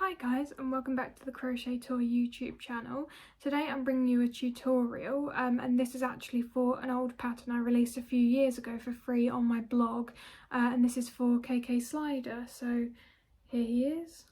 Hi guys, and welcome back to the Crochet Tour YouTube channel. Today I'm bringing you a tutorial and this is actually for an old pattern I released a few years ago for free on my blog, and this is for KK Slider. So here he is.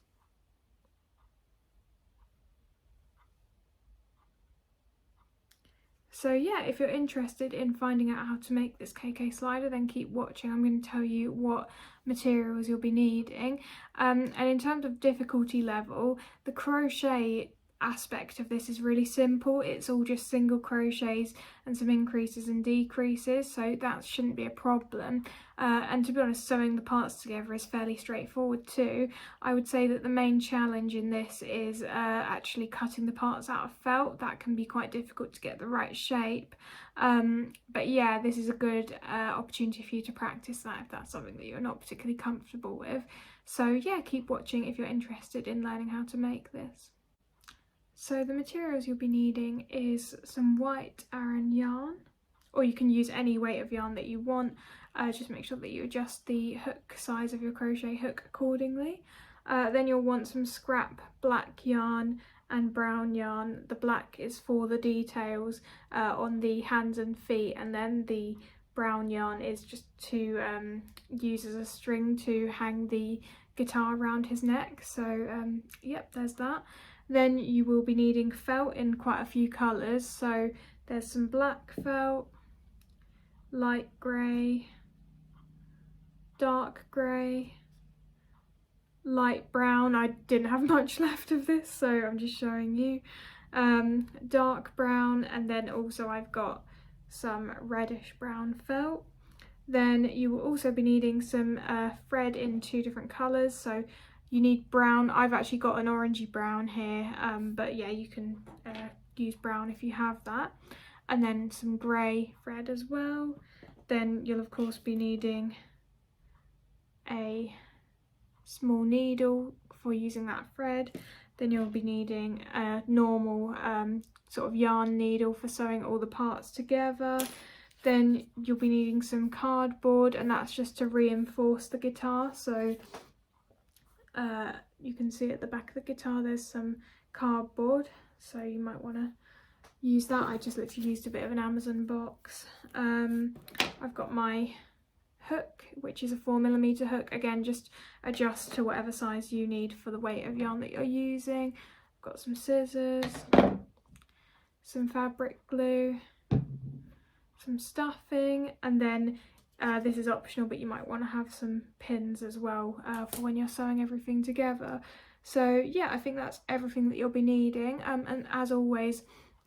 So yeah, if you're interested in finding out how to make this KK slider, then keep watching. I'm going to tell you what materials you'll be needing. And in terms of difficulty level, the crochet aspect of this is really simple. It's all just single crochets and some increases and decreases, so that shouldn't be a problem. And to be honest, sewing the parts together is fairly straightforward too. I would say that the main challenge in this is actually cutting the parts out of felt. That can be quite difficult to get the right shape, but yeah, this is a good opportunity for you to practice that if that's something that you're not particularly comfortable with. So yeah, keep watching if you're interested in learning how to make this. So the materials you'll be needing is some white aran yarn, or you can use any weight of yarn that you want. Just make sure that you adjust the hook size of your crochet hook accordingly. Then you'll want some scrap black yarn and brown yarn. The black is for the details on the hands and feet, and then the brown yarn is just to use as a string to hang the guitar around his neck. So yep, there's that. Then you will be needing felt in quite a few colours, so there's some black felt, light grey, dark grey, light brown. I didn't have much left of this, so I'm just showing you. Dark brown, and then also I've got some reddish brown felt. Then you will also be needing some thread in two different colours, so you need brown. I've actually got an orangey brown here, but yeah, you can use brown if you have that. And then some grey thread as well. Then you'll of course be needing a small needle for using that thread. Then you'll be needing a normal sort of yarn needle for sewing all the parts together. Then you'll be needing some cardboard, and that's just to reinforce the guitar. So you can see at the back of the guitar there's some cardboard, so you might want to use that. I just literally used a bit of an Amazon box. I've got my hook, which is a 4mm hook. Again, just adjust to whatever size you need for the weight of yarn that you're using. I've got some scissors, some fabric glue, some stuffing, and then this is optional, but you might want to have some pins as well for when you're sewing everything together. So yeah, I think that's everything that you'll be needing, and as always,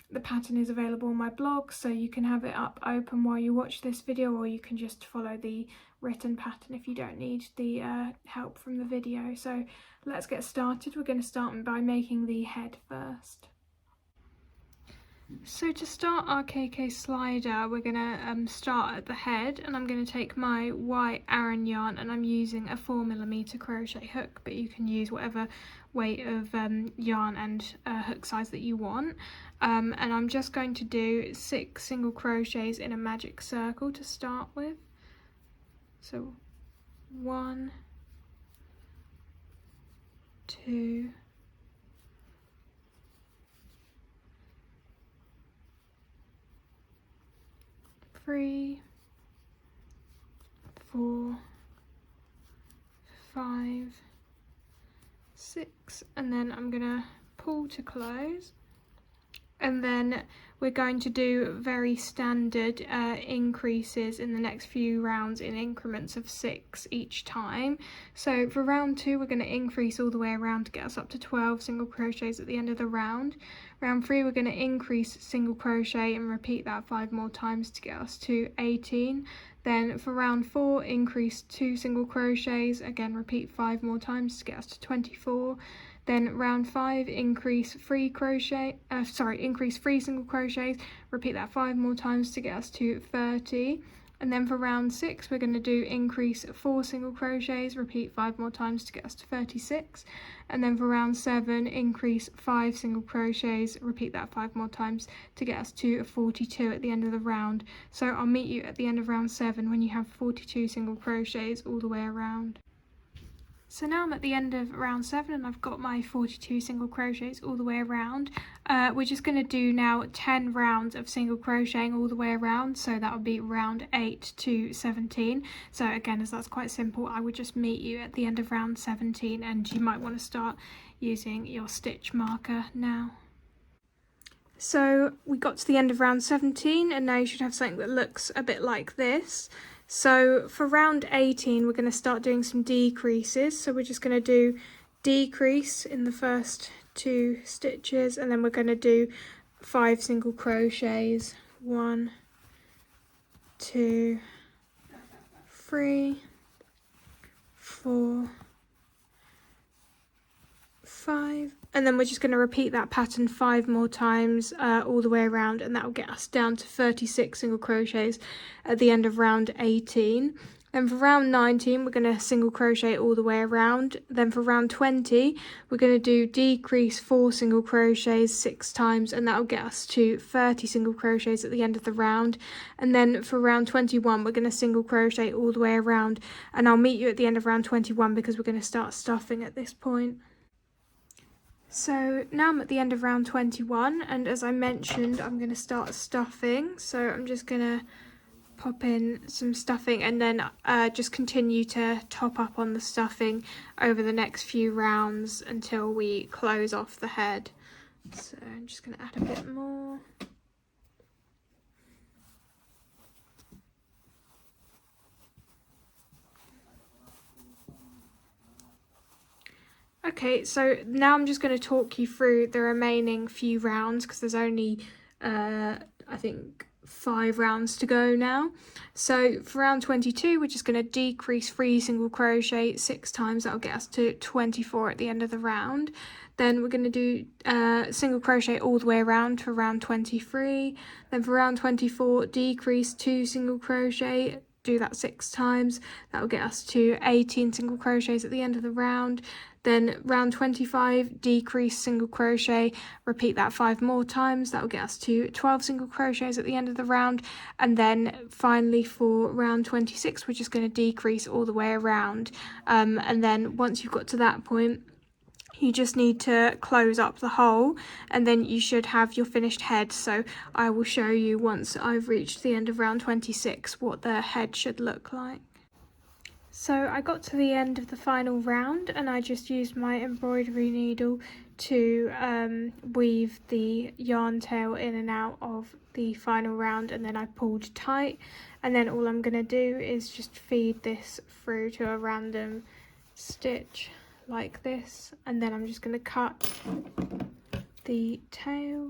the pattern is available on my blog, so you can have it up open while you watch this video, or you can just follow the written pattern if you don't need the help from the video. So let's get started. We're going to start by making the head first. So to start our KK slider, we're going to start at the head, and I'm going to take my white aran yarn, and I'm using a 4mm crochet hook, but you can use whatever weight of yarn and hook size that you want. And I'm just going to do 6 single crochets in a magic circle to start with. So 1, 2, 3, 4, 5, 6, and then I'm gonna pull to close, and then we're going to do very standard increases in the next few rounds in increments of 6 each time. So for round 2, we're going to increase all the way around to get us up to 12 single crochets at the end of the round. Round 3, we're going to increase single crochet and repeat that 5 more times to get us to 18. Then for round 4, increase 2 single crochets, again repeat 5 more times to get us to 24. Then round 5, increase 3 single crochets, repeat that 5 more times to get us to 30. And then for round 6, we're going to do increase 4 single crochets, repeat 5 more times to get us to 36. And then for round 7, increase 5 single crochets, repeat that 5 more times to get us to 42 at the end of the round. So I'll meet you at the end of round 7 when you have 42 single crochets all the way around. So now I'm at the end of round 7 and I've got my 42 single crochets all the way around. We're just going to do now 10 rounds of single crocheting all the way around, so that would be round 8 to 17. So again, as that's quite simple, I would just meet you at the end of round 17, and you might want to start using your stitch marker now. So we got to the end of round 17 and now you should have something that looks a bit like this. So for round 18 we're going to start doing some decreases. So we're just going to do decrease in the first 2 stitches, and then we're going to do 5 single crochets. 1, 2, 3, 4, 5, and then we're just going to repeat that pattern 5 more times all the way around, and that will get us down to 36 single crochets at the end of round 18. Then for round 19 we're going to single crochet all the way around. Then for round 20 we're going to do decrease 4 single crochets 6 times, and that will get us to 30 single crochets at the end of the round. And then for round 21 we're going to single crochet all the way around, and I'll meet you at the end of round 21 because we're going to start stuffing at this point. So now I'm at the end of round 21, and as I mentioned, I'm going to start stuffing. So I'm just going to pop in some stuffing and then just continue to top up on the stuffing over the next few rounds until we close off the head. So I'm just going to add a bit more. Okay, so now I'm just going to talk you through the remaining few rounds because there's only, I think, 5 rounds to go now. So for round 22, we're just going to decrease 3 single crochet 6 times. That'll get us to 24 at the end of the round. Then we're going to do single crochet all the way around for round 23. Then for round 24, decrease 2 single crochet. Do that 6 times. That will get us to 18 single crochets at the end of the round. Then round 25, decrease single crochet, repeat that 5 more times. That will get us to 12 single crochets at the end of the round. And then finally for round 26, we're just going to decrease all the way around. And then once you've got to that point, you just need to close up the hole, and then you should have your finished head. So I will show you once I've reached the end of round 26 what the head should look like. So I got to the end of the final round and I just used my embroidery needle to weave the yarn tail in and out of the final round, and then I pulled tight, and then all I'm going to do is just feed this through to a random stitch like this, and then I'm just going to cut the tail.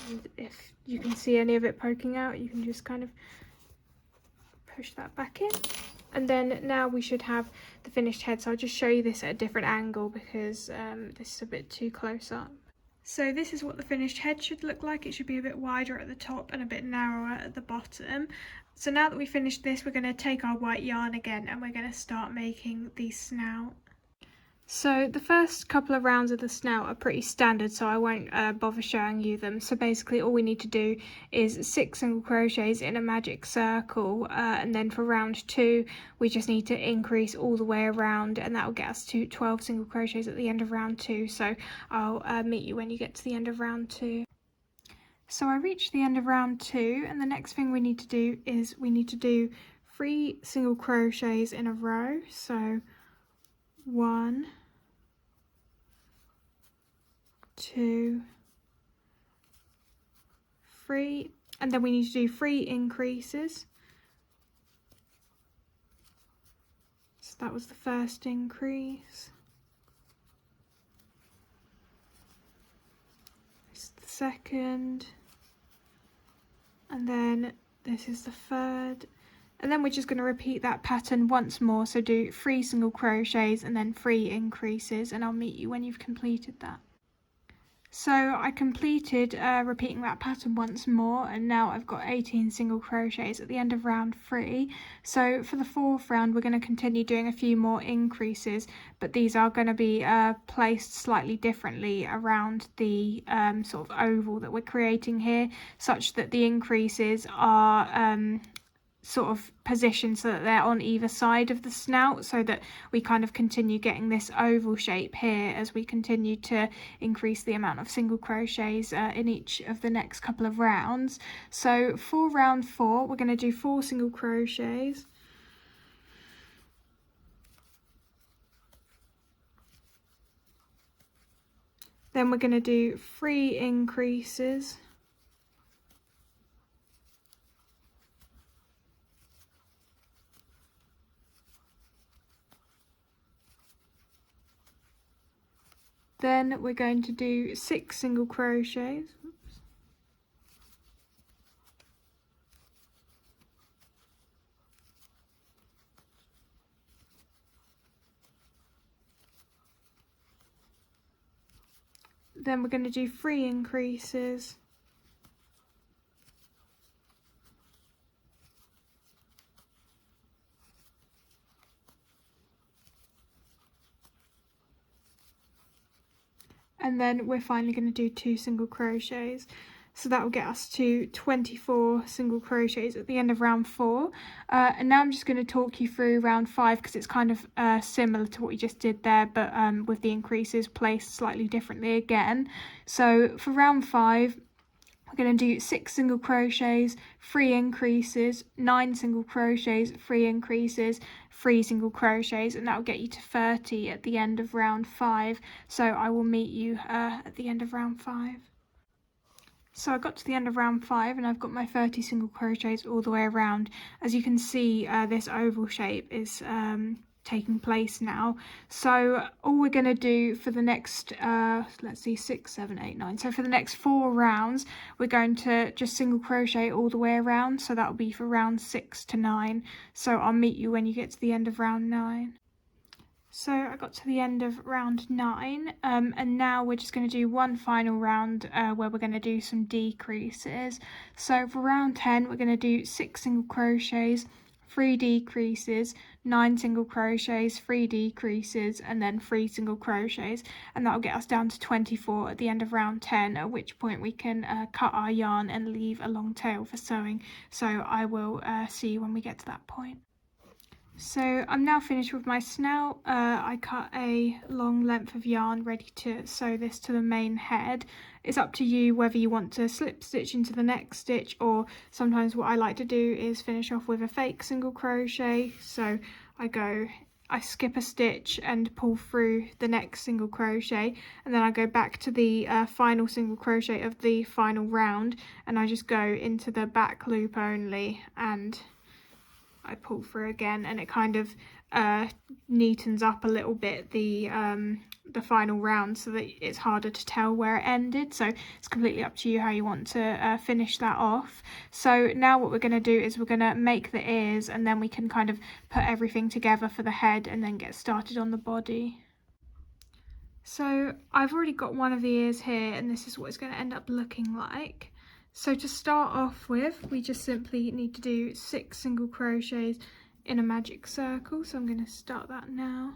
And if you can see any of it poking out, you can just kind of push that back in. And then now we should have the finished head. So I'll just show you this at a different angle because this is a bit too close up. So this is what the finished head should look like. It should be a bit wider at the top and a bit narrower at the bottom. So now that we've finished this, we're going to take our white yarn again and we're going to start making the snout. So the first couple of rounds of the snout are pretty standard, so I won't bother showing you them. So basically all we need to do is 6 single crochets in a magic circle, and then for round 2 we just need to increase all the way around, and that will get us to 12 single crochets at the end of round 2. So I'll meet you when you get to the end of round 2. So I reached the end of round 2, and the next thing we need to do is we need to do 3 single crochets in a row. So 1, 2, 3, and then we need to do 3 increases. So that was the first increase. This is the second, and then this is the third. And then we're just going to repeat that pattern once more, so do 3 single crochets and then 3 increases, and I'll meet you when you've completed that. So I completed repeating that pattern once more, and now I've got 18 single crochets at the end of round 3. So for the 4th round we're going to continue doing a few more increases, but these are going to be placed slightly differently around the sort of oval that we're creating here, such that the increases are sort of position so that they're on either side of the snout, so that we kind of continue getting this oval shape here as we continue to increase the amount of single crochets in each of the next couple of rounds. So for round 4 we're going to do 4 single crochets, then we're going to do 3 increases, then we're going to do 6 single crochets, then we're going to do 3 increases, and then we're finally going to do 2 single crochets. So that will get us to 24 single crochets at the end of round 4. And now I'm just going to talk you through round 5 because it's kind of similar to what we just did there, but with the increases placed slightly differently again. So for round 5, we're going to do 6 single crochets, 3 increases, 9 single crochets, 3 increases, 3 single crochets, and that will get you to 30 at the end of round 5. So I will meet you at the end of round 5. So I got to the end of round 5 and I've got my 30 single crochets all the way around. As you can see, this oval shape is taking place now. So all we're going to do for the next, let's see, 6, 7, 8, 9. So for the next 4 rounds, we're going to just single crochet all the way around. So that'll be for round 6 to 9. So I'll meet you when you get to the end of round 9. So I got to the end of round 9, and now we're just going to do one final round where we're going to do some decreases. So for round 10, we're going to do 6 single crochets, 3 decreases, 9 single crochets, 3 decreases, and then 3 single crochets, and that'll get us down to 24 at the end of round 10, at which point we can cut our yarn and leave a long tail for sewing. So I will see you when we get to that point. So I'm now finished with my snout. I cut a long length of yarn ready to sew this to the main head. It's up to you whether you want to slip stitch into the next stitch, or sometimes what I like to do is finish off with a fake single crochet. So I skip a stitch and pull through the next single crochet, and then I go back to the final single crochet of the final round, and I just go into the back loop only and I pull through again, and it kind of neatens up a little bit the final round so that it's harder to tell where it ended. So it's completely up to you how you want to finish that off. So now what we're going to do is we're going to make the ears, and then we can kind of put everything together for the head and then get started on the body. So I've already got one of the ears here, and this is what it's going to end up looking like. So to start off with, we just simply need to do 6 single crochets in a magic circle. So I'm going to start that now.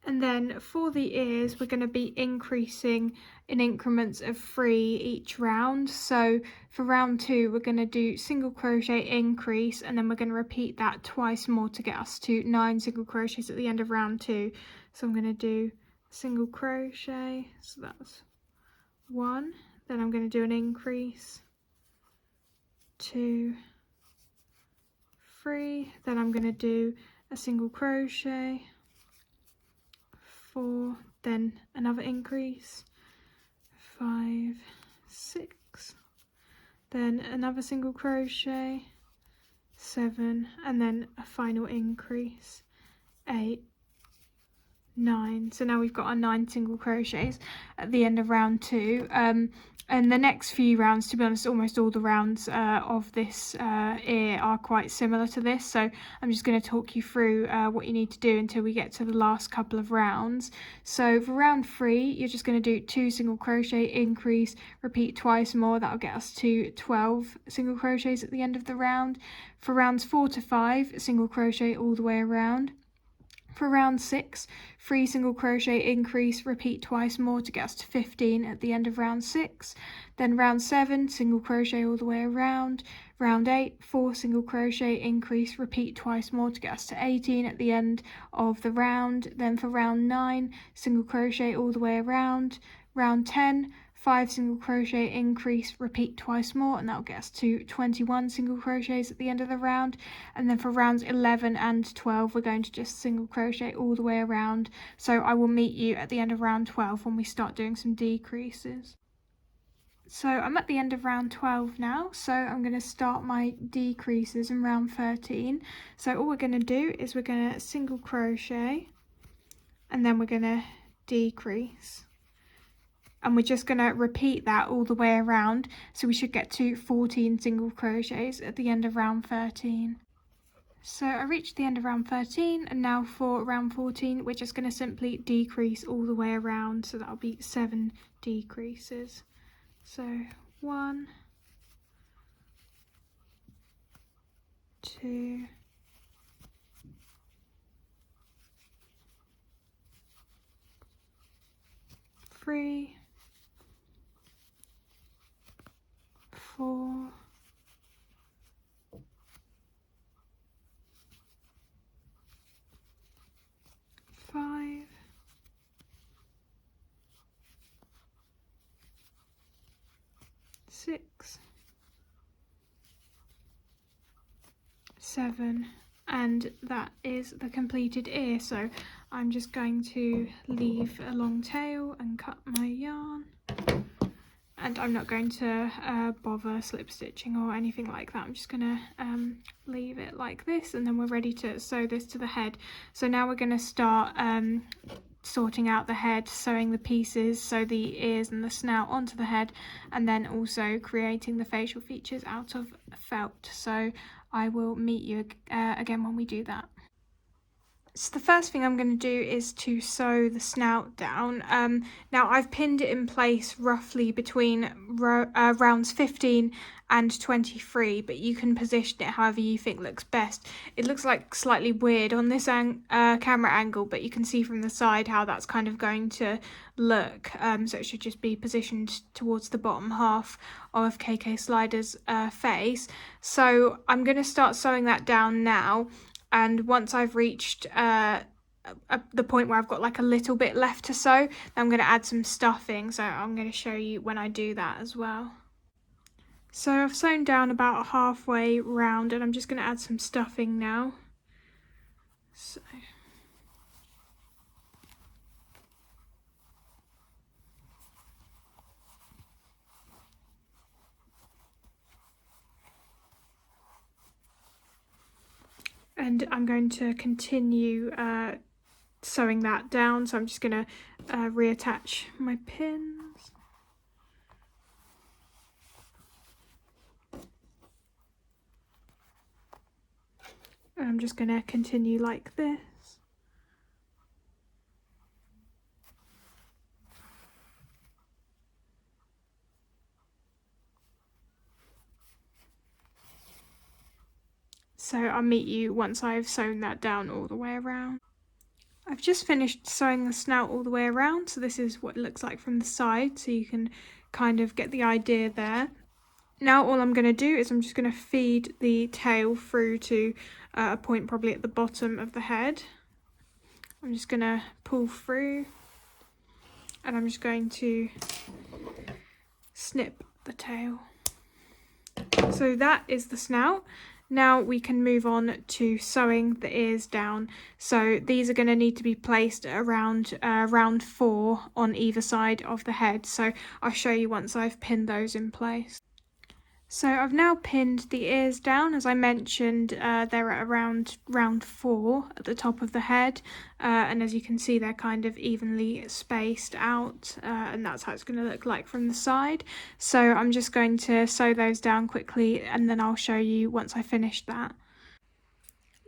And then for the ears, we're going to be increasing in increments of 3 each round. So for round 2, we're going to do single crochet increase, and then we're going to repeat that twice more to get us to 9 single crochets at the end of round 2. So I'm going to do single crochet, so that's 1, then I'm going to do an increase, 2, 3, then I'm going to do a single crochet, 4, then another increase, 5, 6, then another single crochet, 7, and then a final increase, 8, 9. So now we've got our 9 single crochets at the end of round 2. And the next few rounds, to be honest, almost all the rounds of this ear are quite similar to this, so I'm just going to talk you through what you need to do until we get to the last couple of rounds. So for round 3, you're just going to do 2 single crochet, increase, repeat twice more. That'll get us to 12 single crochets at the end of the round. For rounds 4 to 5, single crochet all the way around. For round 6, 3 single crochet, increase, repeat twice more to get us to 15 at the end of round 6. Then round 7, single crochet all the way around. Round 8, 4 single crochet, increase, repeat twice more to get us to 18 at the end of the round. Then for round 9, single crochet all the way around. Round 10, 5 single crochet, increase, repeat twice more, and that'll get us to 21 single crochets at the end of the round. And then for rounds 11 and 12, we're going to just single crochet all the way around. So I will meet you at the end of round 12 when we start doing some decreases. So I'm at the end of round 12 now, so I'm going to start my decreases in round 13. So all we're going to do is we're going to single crochet, and then we're going to decrease. And we're just going to repeat that all the way around, so we should get to 14 single crochets at the end of round 13. So I reached the end of round 13, and now for round 14 we're just going to simply decrease all the way around, so that'll be 7 decreases. So 1, 2, 3, 4, 5, 6, 7, and that is the completed ear. So I'm just going to leave a long tail and cut my yarn, and I'm not going to bother slip stitching or anything like that. I'm just gonna leave it like this, and then we're ready to sew this to the head. So now we're going to start sorting out the head, sewing the pieces, so the ears and the snout onto the head, and then also creating the facial features out of felt. So I will meet you again when we do that. So the first thing I'm going to do is to sew the snout down. Now I've pinned it in place roughly between rounds 15 and 23, but you can position it however you think looks best. It looks like slightly weird on this camera angle, but you can see from the side how that's kind of going to look. So it should just be positioned towards the bottom half of KK Slider's face. So I'm going to start sewing that down now. And once I've reached the point where I've got like a little bit left to sew, I'm going to add some stuffing. So I'm going to show you when I do that as well. So I've sewn down about halfway round, and I'm just going to add some stuffing now. So. And I'm going to continue sewing that down, so I'm just going to reattach my pins. And I'm just going to continue like this. So I'll meet you once I've sewn that down all the way around. I've just finished sewing the snout all the way around, so this is what it looks like from the side, so you can kind of get the idea there. Now all I'm going to do is I'm just going to feed the tail through to a point probably at the bottom of the head. I'm just going to pull through, and I'm just going to snip the tail. So that is the snout. Now we can move on to sewing the ears down. So these are going to need to be placed around round 4 on either side of the head. So I'll show you once I've pinned those in place. So I've now pinned the ears down. As I mentioned, they're at around round 4 at the top of the head, and as you can see they're kind of evenly spaced out, and that's how it's going to look like from the side. So I'm just going to sew those down quickly and then I'll show you once I finish that.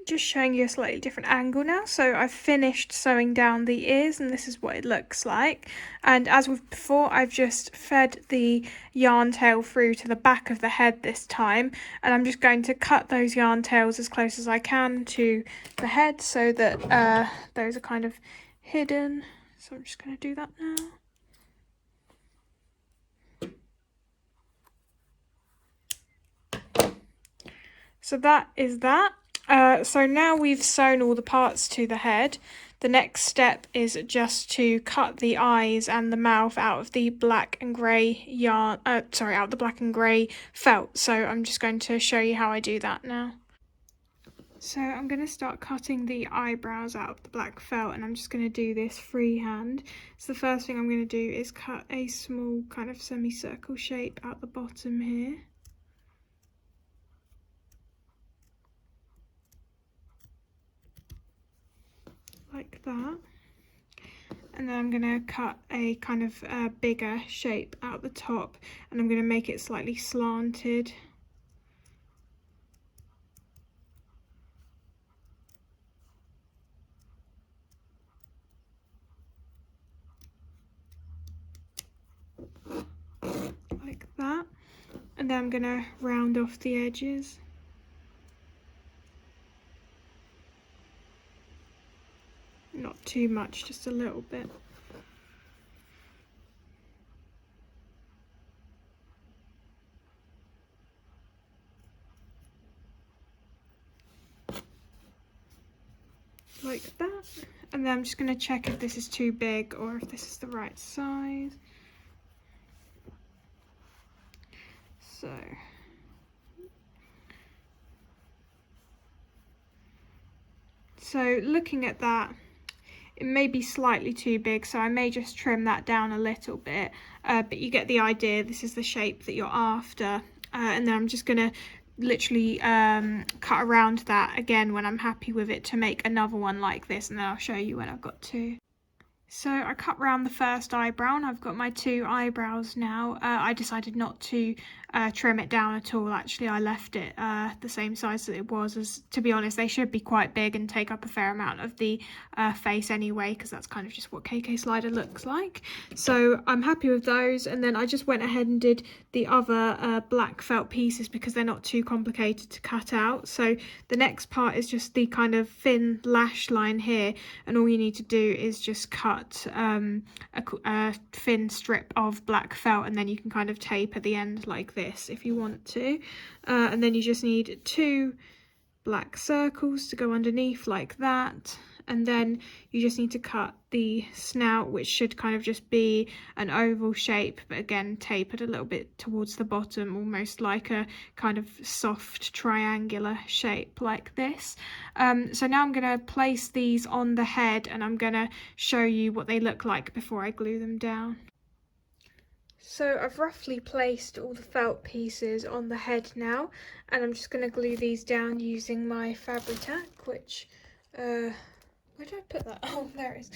Just showing you a slightly different angle now. So I've finished sewing down the ears and this is what it looks like. And as with before, I've just fed the yarn tail through to the back of the head this time, and I'm just going to cut those yarn tails as close as I can to the head so that those are kind of hidden. So I'm just going to do that now. So that is that. So now we've sewn all the parts to the head, the next step is just to cut the eyes and the mouth out of the black and grey yarn, out of the black and grey felt. So I'm just going to show you how I do that now. So I'm going to start cutting the eyebrows out of the black felt, and I'm just going to do this freehand. So the first thing I'm going to do is cut a small kind of semicircle shape at the bottom here. Like that. And then I'm going to cut a kind of bigger shape out the top, and I'm going to make it slightly slanted. Like that. And then I'm going to round off the edges. Not too much, just a little bit. Like that. And then I'm just going to check if this is too big or if this is the right size. So looking at that, it may be slightly too big, so I may just trim that down a little bit, but you get the idea. This is the shape that you're after, and then I'm just going to literally cut around that again when I'm happy with it to make another one like this, and then I'll show you when I've got two. So I cut round the first eyebrow and I've got my two eyebrows now. I decided not to trim it down at all. Actually, I left it the same size that it was, as to be honest they should be quite big and take up a fair amount of the face anyway, because that's kind of just what KK Slider looks like. So I'm happy with those, and then I just went ahead and did the other black felt pieces because they're not too complicated to cut out. So the next part is just the kind of thin lash line here, and all you need to do is just cut a thin strip of black felt, and then you can kind of tape at the end like this if you want to, and then you just need 2 black circles to go underneath like that, and then you just need to cut the snout, which should kind of just be an oval shape, but again tapered a little bit towards the bottom, almost like a kind of soft triangular shape like this. So now I'm going to place these on the head, and I'm going to show you what they look like before I glue them down. So I've roughly placed all the felt pieces on the head now, and I'm just going to glue these down using my Fabri-Tac, which, where did I put that? Oh, there it is.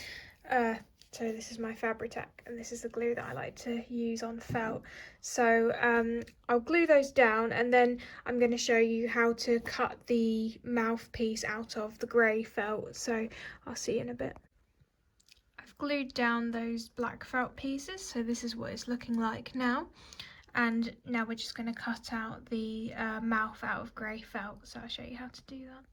So this is my Fabri-Tac, and this is the glue that I like to use on felt. So I'll glue those down, and then I'm going to show you how to cut the mouthpiece out of the grey felt. So I'll see you in a bit. Glued down those black felt pieces, so this is what it's looking like now, and now we're just going to cut out the mouth out of grey felt, so I'll show you how to do that.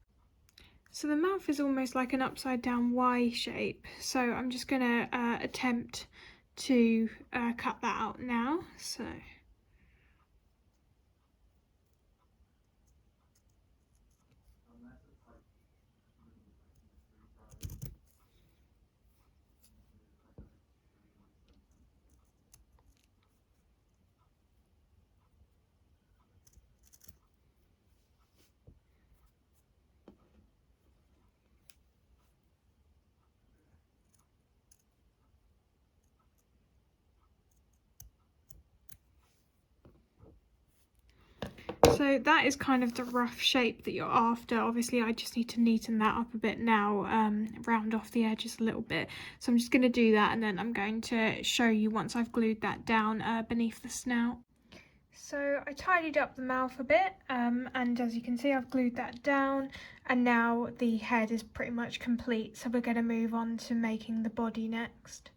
So the mouth is almost like an upside down Y shape, so I'm just going to attempt to cut that out now. So So that is kind of the rough shape that you're after. Obviously I just need to neaten that up a bit now, round off the edges a little bit. So I'm just going to do that, and then I'm going to show you once I've glued that down beneath the snout. So I tidied up the mouth a bit, and as you can see I've glued that down, and now the head is pretty much complete, so we're going to move on to making the body next.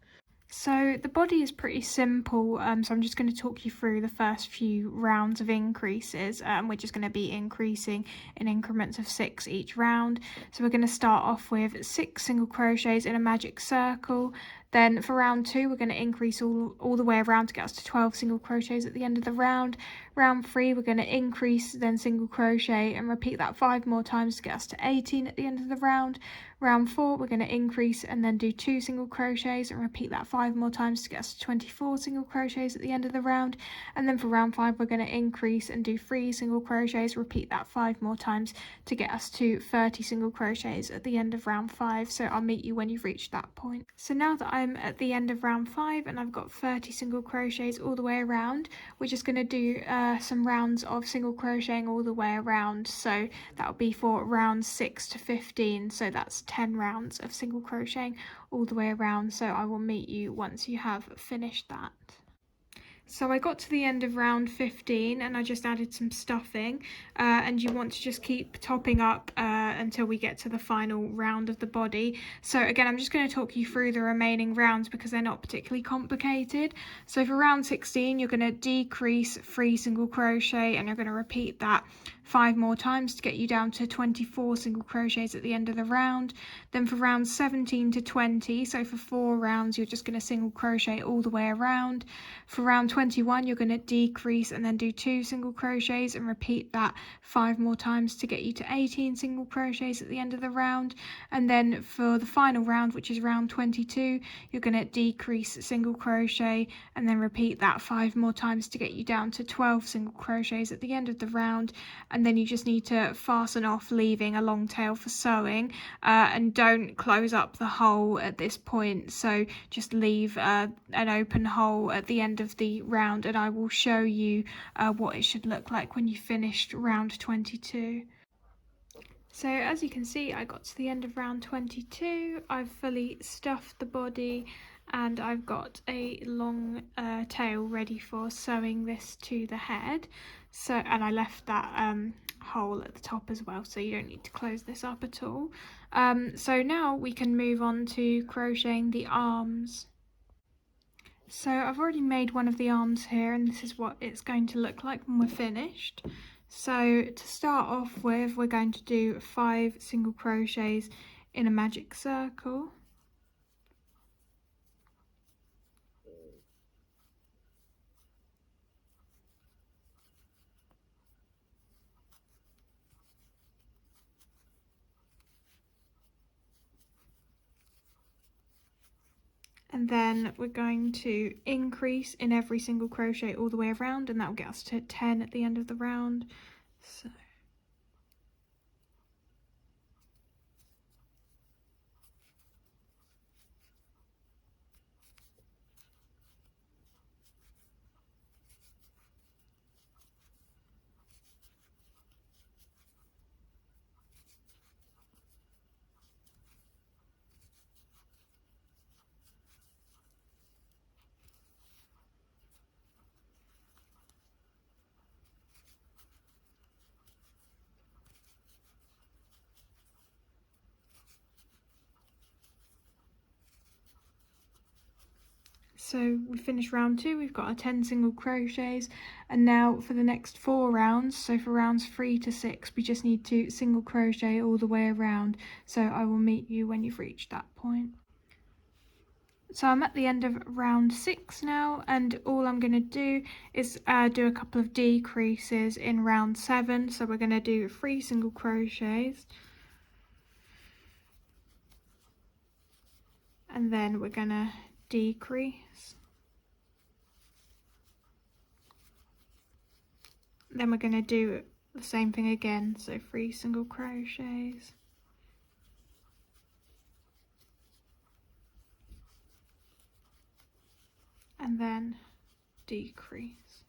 So the body is pretty simple, so I'm just going to talk you through the first few rounds of increases. We're just going to be increasing in increments of 6 each round. So we're going to start off with 6 single crochets in a magic circle. Then for round 2 we're going to increase all the way around to get us to 12 single crochets at the end of the round. Round 3 we're going to increase, then single crochet, and repeat that 5 more times to get us to 18 at the end of the round. Round 4 we're going to increase and then do 2 single crochets and repeat that 5 more times to get us to 24 single crochets at the end of the round. And then for round 5 we're going to increase and do 3 single crochets, repeat that 5 more times to get us to 30 single crochets at the end of round 5. So I'll meet you when you've reached that point. So now that I'm at the end of round 5 and I've got 30 single crochets all the way around, we're just going to do some rounds of single crocheting all the way around. So that'll be for rounds 6 to 15, so that's 10 rounds of single crocheting all the way around. So I will meet you once you have finished that. So I got to the end of round 15 and I just added some stuffing, and you want to just keep topping up until we get to the final round of the body. So again, I'm just going to talk you through the remaining rounds because they're not particularly complicated. So for round 16 you're going to decrease 3 single crochet and you're going to repeat that 5 more times to get you down to 24 single crochets at the end of the round. Then for rounds 17 to 20, so for 4 rounds you're just going to single crochet all the way around. For round 21 you're going to decrease and then do 2 single crochets and repeat that 5 more times to get you to 18 single crochets at the end of the round. And then for the final round, which is round 22, you're going to decrease single crochet and then repeat that 5 more times to get you down to 12 single crochets at the end of the round. And then you just need to fasten off, leaving a long tail for sewing, and don't close up the hole at this point, so just leave an open hole at the end of the round, and I will show you what it should look like when you finished round 22. So as you can see, I got to the end of round 22, I've fully stuffed the body and I've got a long tail ready for sewing this to the head. So, and I left that hole at the top as well, so you don't need to close this up at all. So now we can move on to crocheting the arms. So I've already made one of the arms here, and this is what it's going to look like when we're finished. So to start off with, we're going to do 5 single crochets in a magic circle. And then we're going to increase in every single crochet all the way around, and that will get us to 10 at the end of the round. So So we finished round 2, we've got our 10 single crochets, and now for the next 4 rounds, so for rounds 3 to 6, we just need to single crochet all the way around. So I will meet you when you've reached that point. So I'm at the end of round 6 now, and all I'm going to do is do a couple of decreases in round 7. So we're going to do 3 single crochets, and then we're going to decrease. Then we're going to do the same thing again, so 3 single crochets. And then decrease.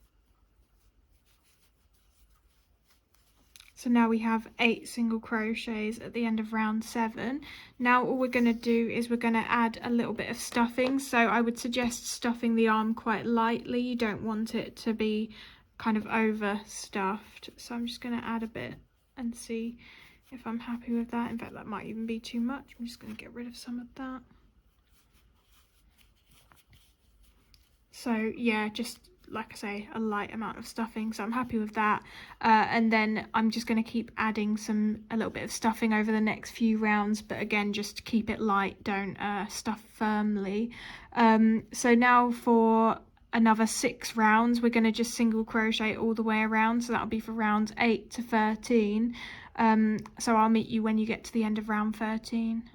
So now we have 8 single crochets at the end of round 7. Now all we're going to do is we're going to add a little bit of stuffing. So I would suggest stuffing the arm quite lightly. You don't want it to be kind of overstuffed. So I'm just going to add a bit and see if I'm happy with that. In fact, that might even be too much. I'm just going to get rid of some of that. So yeah, just like I say, a light amount of stuffing, so I'm happy with that. And then I'm just going to keep adding a little bit of stuffing over the next few rounds, but again, just keep it light, don't stuff firmly. So now for another 6 rounds, we're going to just single crochet all the way around, so that'll be for rounds 8 to 13. So I'll meet you when you get to the end of round 13.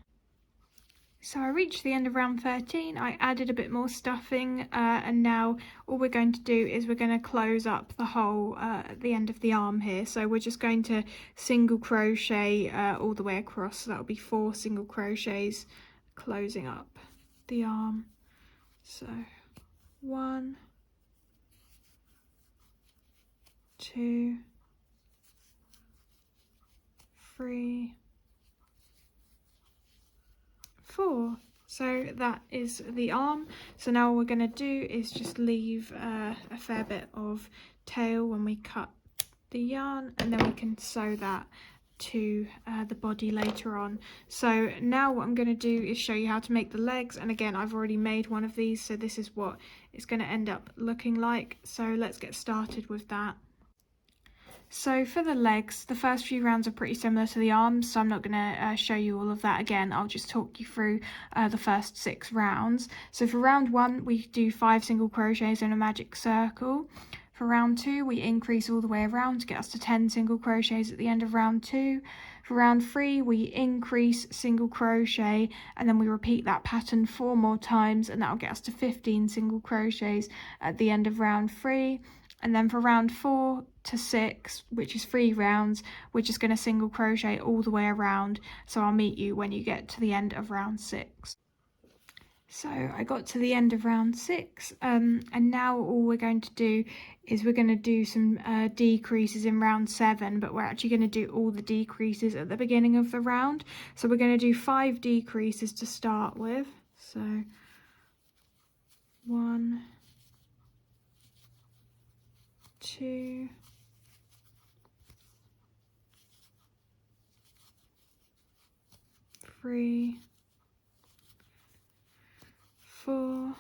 So I reached the end of round 13, I added a bit more stuffing, and now all we're going to do is we're going to close up the hole at the end of the arm here. So we're just going to single crochet all the way across, so that'll be 4 single crochets closing up the arm. So 1, 2, 3, 4. So that is the arm. So now all we're going to do is just leave a fair bit of tail when we cut the yarn, and then we can sew that to the body later on. So now what I'm going to do is show you how to make the legs, and again I've already made one of these, so this is what it's going to end up looking like. So let's get started with that. So for the legs, the first few rounds are pretty similar to the arms, so I'm not going to show you all of that again. I'll just talk you through the first 6 rounds. So for round 1, we do 5 single crochets in a magic circle. For round 2, we increase all the way around to get us to 10 single crochets at the end of round 2. For round 3, we increase single crochet, and then we repeat that pattern 4 more times, and that'll get us to 15 single crochets at the end of round 3. And then for round 4 to 6, which is 3 rounds, we're just going to single crochet all the way around. So I'll meet you when you get to the end of round 6. So I got to the end of round 6, and now all we're going to do is we're going to do some decreases in round 7, but we're actually going to do all the decreases at the beginning of the round. So we're going to do 5 decreases to start with. So 1, 2, 3, 4,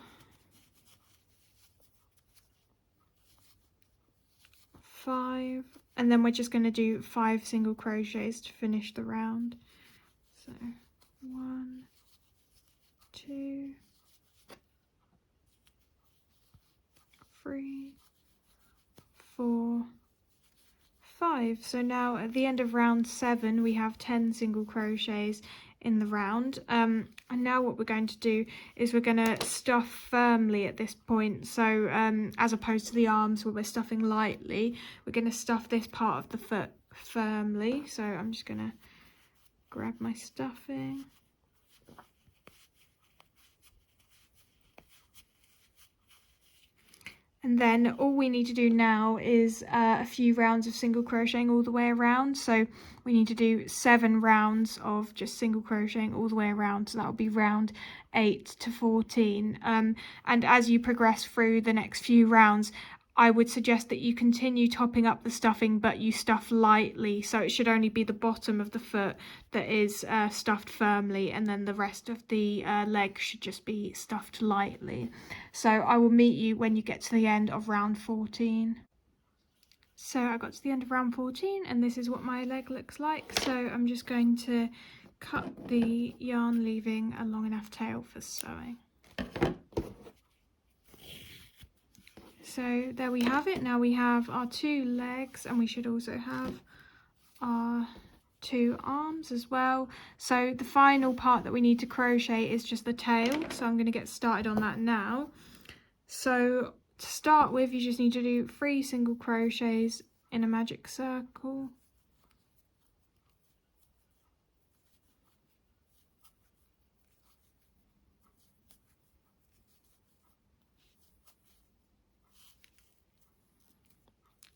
5, and then we're just going to do 5 single crochets to finish the round. So 1, 2, 3, 4, 5. So now at the end of round 7 we have 10 single crochets in the round, and now what we're going to do is we're going to stuff firmly at this point. So as opposed to the arms where we're stuffing lightly, we're going to stuff this part of the foot firmly. So I'm just going to grab my stuffing. And then all we need to do now is a few rounds of single crocheting all the way around. So we need to do 7 rounds of just single crocheting all the way around. So that'll be round 8 to 14. And as you progress through the next few rounds, I would suggest that you continue topping up the stuffing, but you stuff lightly. So it should only be the bottom of the foot that is stuffed firmly, and then the rest of the leg should just be stuffed lightly. So I will meet you when you get to the end of round 14. So I got to the end of round 14, and this is what my leg looks like. So I'm just going to cut the yarn, leaving a long enough tail for sewing. So there we have it. Now we have our 2 legs, and we should also have our 2 arms as well. So the final part that we need to crochet is just the tail. So I'm going to get started on that now. So to start with, you just need to do 3 single crochets in a magic circle.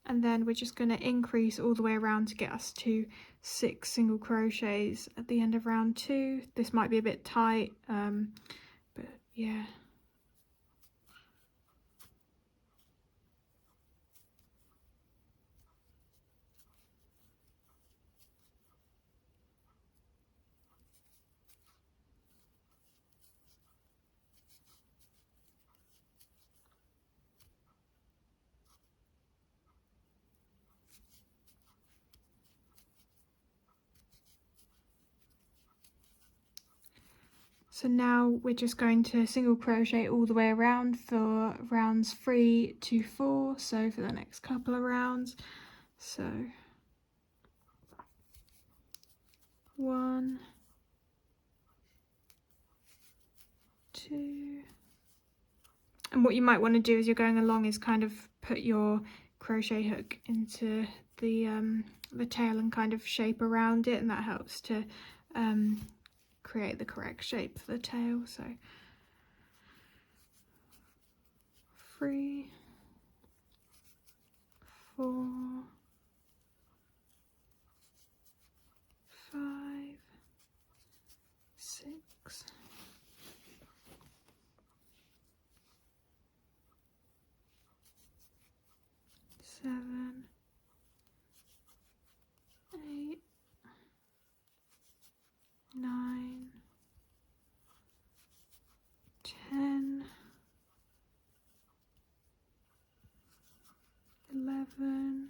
and then we're just going to increase all the way around to get us to 6 single crochets at the end of round 2. This might be a bit tight, but yeah. So now we're just going to single crochet all the way around for rounds 3 to 4, so for the next couple of rounds. So 1, 2, and what you might want to do as you're going along is kind of put your crochet hook into the tail and kind of shape around it, and that helps to create the correct shape for the tail. So 3, 4, 5, 6, 7, 8, 9, 10, 11,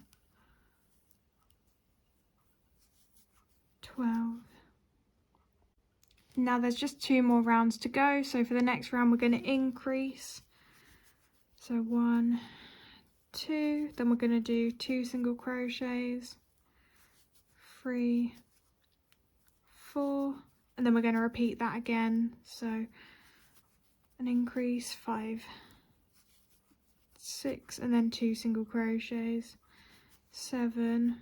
12. Now there's just 2 more rounds to go, so for the next round we're going to increase. So 1, 2, then we're going to do 2 single crochets, 3, 4, and then we're going to repeat that again. So an increase, 5, 6, and then 2 single crochets, 7,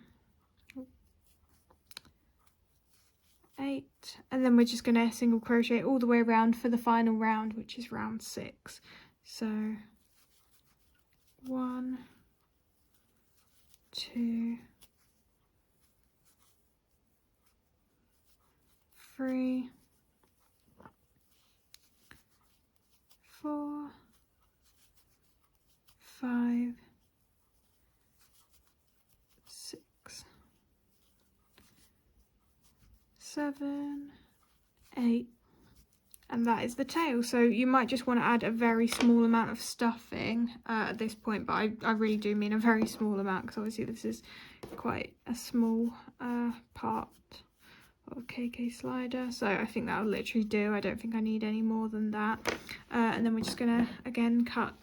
8, and then we're just going to single crochet all the way around for the final round, which is round 6. So 1, 2, 3, 4, 5, 6, 7, 8, and that is the tail. So you might just want to add a very small amount of stuffing at this point, but I really do mean a very small amount, because obviously this is quite a small part of KK slider, so I think that'll literally do. I don't think I need any more than that. And then we're just gonna again cut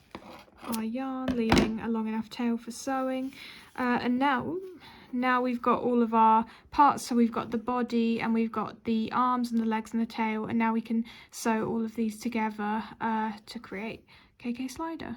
our yarn, leaving a long enough tail for sewing. And now we've got all of our parts, so we've got the body and we've got the arms and the legs and the tail, and now we can sew all of these together to create KK slider.